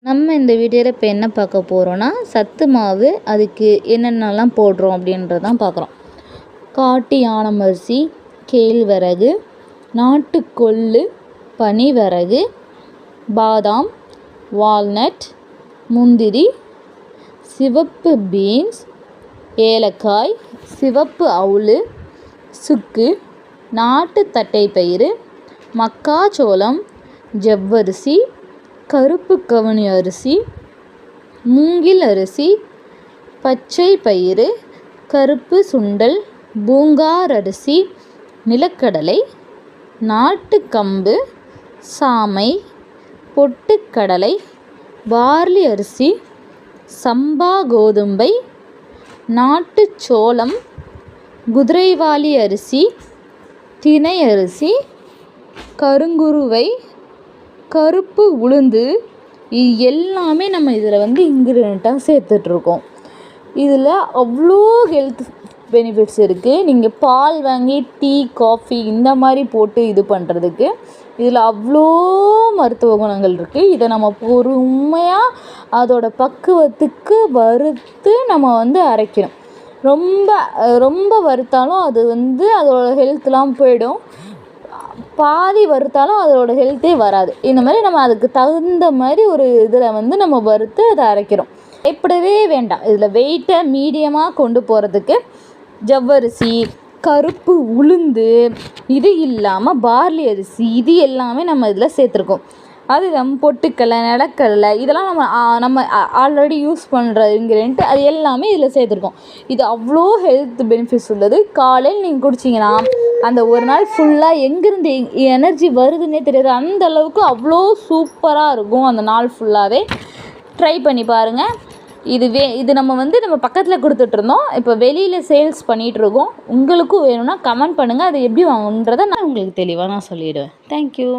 நம்ம இந்த வீடியோவில் இப்போ என்ன பார்க்க போகிறோன்னா சத்து மாவு அதுக்கு என்னென்னலாம் போடுறோம் அப்படின்றது தான் பார்க்குறோம். காட்டு யானமரிசி, கேழ்வரகு, நாட்டுக்கொள்ளு, பனிவரகு, பாதாம், வால்நட், முந்திரி, சிவப்பு பீன்ஸ், ஏலக்காய், சிவப்பு அவுள், சுக்கு, நாட்டு தட்டைப்பயிறு, மக்காச்சோளம், ஜவ்வரிசி, கருப்பு கவுனி அரிசி, மூங்கில் அரிசி, பச்சை பயிறு, கருப்பு சுண்டல், பூங்கார் அரிசி, நிலக்கடலை, நாட்டு கம்பு, சாமை, பொட்டுக்கடலை, பார்லி அரிசி, சம்பா கோதுமை, நாட்டு சோளம், குதிரைவாலி அரிசி, தினை அரிசி, கருங்குருவை, கருப்பு உளுந்து, இது எல்லாமே நம்ம இதில் இன்க்ரீடியண்ட்டாக சேர்த்துட்ருக்கோம். இதில் அவ்வளோ ஹெல்த் பெனிஃபிட்ஸ் இருக்குது. நீங்கள் பால் வாங்கி டீ, காஃபி இந்த மாதிரி போட்டு இது பண்ணுறதுக்கு இதில் அவ்வளோ மருத்துவ குணங்கள் இருக்குது. இதை நம்ம பொறுமையாக அதோட பக்குவத்துக்கு வறுத்து நம்ம அரைக்கணும். ரொம்ப வறுத்தாலும் அது அதோட ஹெல்த்லாம் போயிடும். பாதி வறுத்தாலும் அதோட ஹெல்த்தே வராது. இந்த மாதிரி நம்ம அதுக்கு தகுந்த மாதிரி ஒரு இதில் நம்ம வறுத்து அதை அரைக்கிறோம். பயப்படவே வேண்டாம். இதில் வெயிட்டை மீடியமாக கொண்டு போகிறதுக்கு ஜவ்வரிசி, கருப்பு உளுந்து, இது இல்லாமல் பார்லி அரிசி, இது எல்லாமே நம்ம இதில் சேர்த்துருக்கோம். அது பொட்டுக்கடலை, நிலக்கடலை, இதெல்லாம் நம்ம ஆல்ரெடி யூஸ் பண்ணுற இன்க்ரீடியன்ட், அது எல்லாமே இதில் சேர்த்துருக்கோம். இது அவ்வளோ ஹெல்த் பெனிஃபிட்ஸ் உள்ளது. காலையில் நீங்கள் குடிச்சிங்கன்னா அந்த ஒரு நாள் ஃபுல்லாக எங்கேருந்து எனர்ஜி வருதுன்னே தெரியாது. அந்த அளவுக்கு அவ்வளோ சூப்பராக இருக்கும். அந்த நாள் ஃபுல்லாகவே ட்ரை பண்ணி பாருங்கள். இது நம்ம பக்கத்தில் கொடுத்துட்ருந்தோம். இப்போ வெளியில் சேல்ஸ் பண்ணிகிட்ருக்கோம். உங்களுக்கும் வேணும்னா கமெண்ட் பண்ணுங்கள். அது எப்படி வாங்கணுன்றதை நான் உங்களுக்கு தெளிவாக சொல்லிவிடுவேன். தேங்க்யூ.